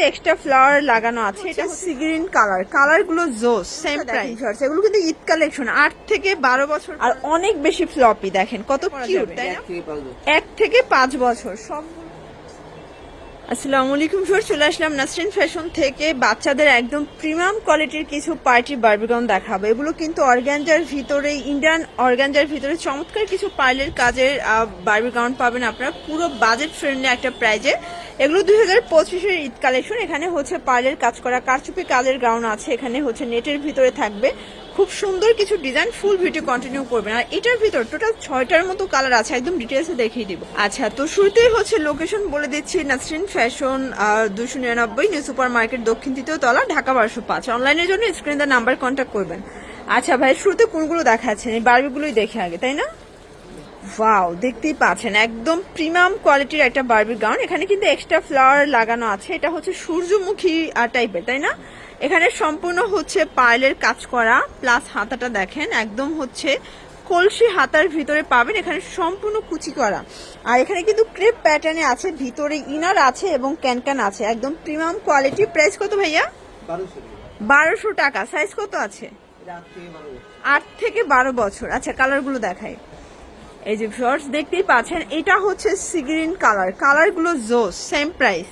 কিন্তু extra flower লাগানো আছে। এটা সি গ্রিন কালার গুলো জোস, সেম প্রাইস। এগুলো কিন্তু ঈদ কালেকশন, 8 থেকে 12 বছর, আর অনেক বেশি ফ্লপি। দেখেন কত কিউট, তাই না? 1 থেকে 5 বছর সব। আসসালামু আলাইকুম ভিউয়ার্স, চলে আসলাম নাসরিন ফ্যাশন থেকে। বাচ্চাদের একদম প্রিমিয়াম কোয়ালিটির কিছু পার্টি বারবি গাউন দেখাবো। এগুলো কিন্তু অর্গানজার ভিতরে, ইন্ডিয়ান অর্গানজার ভিতরে চমৎকার কিছু পার্লের কাজের বারবি গাউন পাবেন আপনারা পুরো বাজেট ফ্রেন্ডলি একটা প্রাইজে। এগুলো 2025-এর ঈদ কালেকশন। এখানে হচ্ছে পার্লের কাজ করা কারচুপি কাজের গাউন আছে, এখানে হচ্ছে নেটের ভিতরে থাকবে খুব সুন্দর কিছু ডিজাইন। ফুল ভিডিও কন্টিনিউ করবেন। আর এটার ভিতর টোটাল 6টার মতো কালার আছে, একদম ডিটেলসে দেখিয়ে দিব। আচ্ছা, তো শুরুতেই হচ্ছে লোকেশন বলে দিচ্ছি, Nasrin fashion 299 new super market, দক্ষিণ 3য় তলা, ঢাকা 1205। অনলাইনের জন্য স্ক্রিনে দেওয়া নাম্বার কন্ট্যাক্ট করবেন। আচ্ছা ভাই, শুরুতে কোনগুলো দেখাচ্ছেন? এই বারবিগুলোই দেখে আগে, তাই না? ওয়াও, দেখতেই পাচ্ছেন একদম প্রিমিয়াম কোয়ালিটির একটা বারবি গাউন। এখানে কিন্তু এক্সট্রা ফ্লাওয়ার লাগানো আছে। এটা হচ্ছে সূর্যমুখী টাইপের, তাই না? এখানে সম্পূর্ণ হচ্ছে পার্লের কাজ করা, প্লাস হাতাটা দেখেন একদম হচ্ছে কলসি হাতার ভিতরে পাবেন। এখানে সম্পূর্ণ কুচি করা, আর এখানে কিন্তু ক্রেপ প্যাটার্নে আছে, ভিতরে ইনার আছে এবং ক্যানক্যান আছে, একদম প্রিমিয়াম কোয়ালিটি। প্রাইস কত ভাইয়া? 1200 টাকা। সাইজ কত আছে? 8 থেকে 12 বছর। আচ্ছা, কালারগুলো দেখাই। এই যে ভিউয়ার্স দেখতেই পাচ্ছেন, এটা হচ্ছে সি গ্রিন কালারগুলো জোস, সেম প্রাইস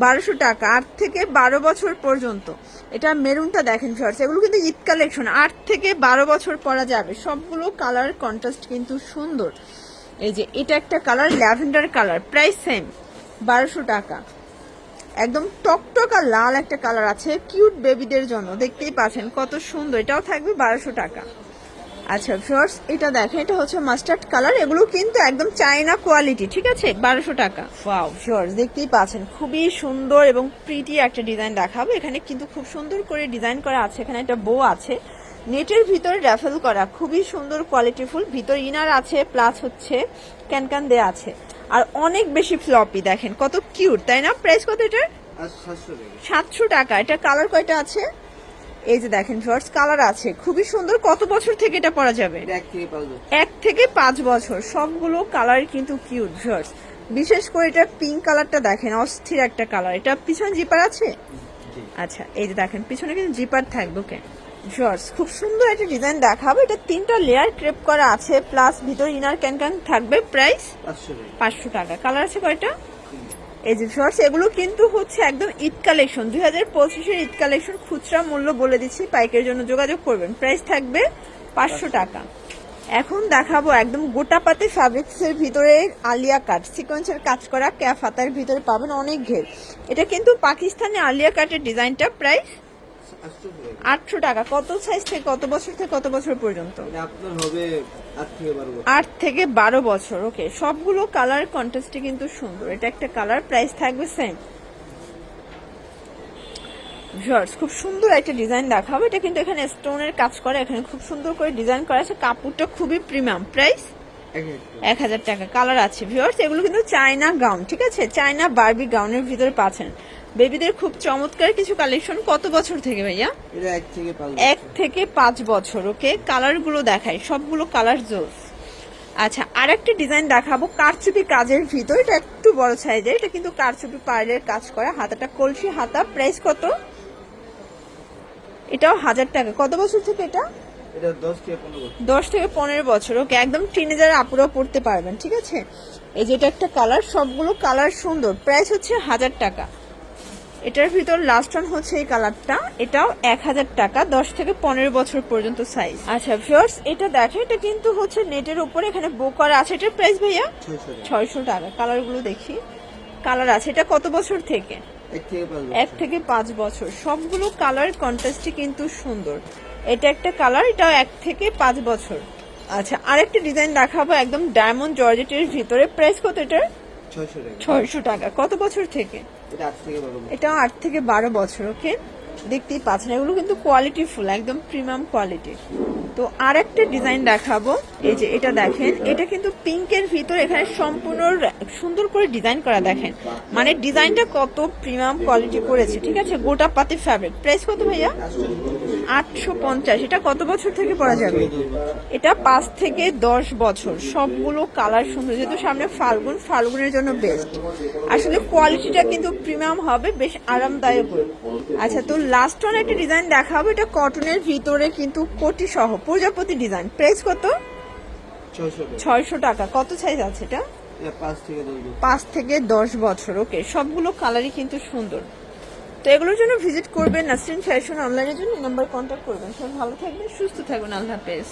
1200 টাকা, 8 থেকে 12 বছর পর্যন্ত। এটা মেরুনটা দেখেন ভিউয়ার্স, এগুলো কিন্তু ঈদ কালেকশন, 8 থেকে 12 বছর পরা যাবে। সবগুলো কালার কন্ট্রাস্ট কিন্তু সুন্দর। এই যে এটা একটা colour, lavender colour, price same 1200 টাকা। একদম টকটকা লাল একটা কালার আছে কিউট বেবিদের জন্য, দেখতেই পাচ্ছেন কত সুন্দর। এটাও থাকবে 1200 টাকা। আচ্ছা ভিউয়ার্স, এটা দেখেন, এটা হচ্ছে মাস্টার্ড কালার। এগুলো কিন্তু একদম চায়না কোয়ালিটি, ঠিক আছে? 1200 টাকা। ওয়াও ভিউয়ার্স, দেখতেই পাচ্ছেন খুবই সুন্দর এবং প্রিটি একটা ডিজাইন দেখাবো। এখানে কিন্তু খুব সুন্দর করে ডিজাইন করা আছে। এখানে একটা বো আছে, নেটের ভিতরে র্যাফেল করা, খুবই সুন্দর কোয়ালিটিফুল। ভিতর ইনার আছে, প্লাস হচ্ছে ক্যানক্যান দেয়া আছে, আর অনেক বেশি ফ্লপি। দেখেন কত কিউট, তাই না? প্রাইস কত এটার? 700 টাকা। এটা কালার কয়টা আছে? এই যে দেখেন ভিউয়ার্স, কালার আছে খুবই সুন্দর। কত বছর থেকে এটা পরা যাবে? 1 থেকে 5 বছর। সবগুলো কালার কিন্তু কিউট ভিউয়ার্স। বিশেষ করে এটা পিঙ্ক কালারটা দেখেন, অস্থির একটা কালার। এটা পিছনে জিপার আছে? আচ্ছা, এই যে দেখেন পিছনে কিন্তু জিপার থাকবে। ওকে ভিউয়ার্স, খুব সুন্দর একটা ডিজাইন দেখাবো। এটা 3টা লেয়ার ক্রেপ করা আছে, প্লাস ভিতর ইনার ক্যানক্যান থাকবে। প্রাইস 500 টাকা। কালার আছে কয়টা? এই যে ভিউয়ার্স, এগুলো কিন্তু হচ্ছে একদম ঈদ কালেকশন, 2025-এর ঈদ কালেকশন। খুচরা মূল্য বলে দিচ্ছি, পাইকের জন্য যোগাযোগ করবেন। প্রাইস থাকবে 500 টাকা। এখন দেখাবো একদম গোটা পাতে ফ্যাব্রিক্সের ভিতরে আলিয়া কাট সিকোয়েন্সের কাজ করা, ক্যাফ হাতার ভিতরে পাবেন অনেক ঘের। এটা কিন্তু পাকিস্তানি আলিয়া কাটের ডিজাইনটা। প্রাইস 800 টাকা। কত সাইজ থেকে কত বছর থেকে কত বছর পর্যন্ত? আপনার হবে 8 থেকে 12 বছর। ওকে, সবগুলো কালার কন্ট্রাস্টে কিন্তু সুন্দর। এটা একটা কালার, প্রাইস থাকবে সেম। ভিউয়ার্স, খুব সুন্দর একটা ডিজাইন দেখাবো। এটা কিন্তু এখানে স্টোনের কাজ করা, এখানে খুব সুন্দর করে ডিজাইন করা আছে। কাপড়টা খুবই প্রিমিয়াম। প্রাইস 1000 টাকা। কালার আছে ভিউয়ার্স, এগুলো কিন্তু চায়না গাউন, ঠিক আছে? চায়না বারবি গাউনের ভিতরে পাচ্ছেন। বেবিদের খুব চমৎকার কিছু কালেকশন। কত বছর থেকে ভাইয়া? 1 থেকে 5 বছর। ওকে, কালারগুলো দেখাই, সবগুলো কালার জোস। আচ্ছা, আর একটা ডিজাইন দেখাবো কারচুপি কাজের ভিতর। এটা একটু বড় সাইজের, এটা কিন্তু কারচুপি পার্লের কাজ করা, হাতাটা কলসি হাতা। প্রাইস কত? এটাও 1000 টাকা। কত বছর থেকে এটা? 10 থেকে 15 বছর। ওকে, একদম টিনেজার আপুরা পড়তে পারবেন, ঠিক আছে? এই যে এটা একটা কালার, সবগুলো কালার সুন্দর। প্রাইস হচ্ছে 1000 টাকা। এটার ভিতর লাস্ট ওয়ান হচ্ছে এই কালারটা, এটাও 1000 টাকা, 10 থেকে 15 বছর পর্যন্ত সাইজ। আচ্ছা ভিউয়ার্স, এটা দেখেন, এটা কিন্তু হচ্ছে নেটের উপরে, এখানে বো করা আছে। এটার প্রাইস ভাইয়া 600 টাকা। কালারগুলো দেখি, কালার আছে। এটা কত বছর থেকে? 1 থেকে 5 বছর। সবগুলো কালার কন্ট্রাস্টে কিন্তু সুন্দর। এটা একটা কালার, এটাও 1 থেকে 5 বছর। আচ্ছা, আরেকটা ডিজাইন দেখাবো একদম ডায়মন্ড জর্জেটের ভিতরে। প্রাইস কত এটার? 600 টাকা। কত বছর থেকে? এটাও 8 থেকে 12 বছর। ওকে, দেখতেই পাচ্ছেন এগুলো কিন্তু কোয়ালিটি ফুল, একদম প্রিমিয়াম কোয়ালিটির। তো আর একটা ডিজাইন দেখাবো, এই যে এটা দেখেন, এটা কিন্তু পিঙ্কের ভিতর এখানে সম্পূর্ণ সুন্দর করে ডিজাইন করা, দেখেন মানে ডিজাইনটা কত প্রিমিয়াম কোয়ালিটি করেছে, ঠিক আছে। গোটা পাতি ফ্যাব্রিক, প্রাইস কত ভাইয়া? 850। এটা কত বছর থেকে পরা যাবে? এটা 5 থেকে 10 বছর। সবগুলো কালার সুন্দর, যেহেতু সামনে ফাল্গুন, ফাল্গুনের জন্য বেস্ট। আসলে কোয়ালিটিটা কিন্তু প্রিমিয়াম হবে, বেশ আরামদায়ক। আচ্ছা, তো লাস্ট ওয়ান একটা ডিজাইন দেখাবো, এটা কটনের ভিতরে কিন্তু কোটি সহ প্রজাপতি ডিজাইন। প্রাইস কত? 600 টাকা। কত সাইজ আছে এটা? 5 থেকে 10 বছর। ওকে, সবগুলো কালারই কিন্তু সুন্দর। তো এগুলোর জন্য ভিজিট করবেন নাসরিন ফ্যাশন অনলাইনের জন্য, নাম্বার কন্ট্যাক্ট করবেন। সব ভালো থাকবেন, সুস্থ থাকবেন, আল্লাহ হাফেজ।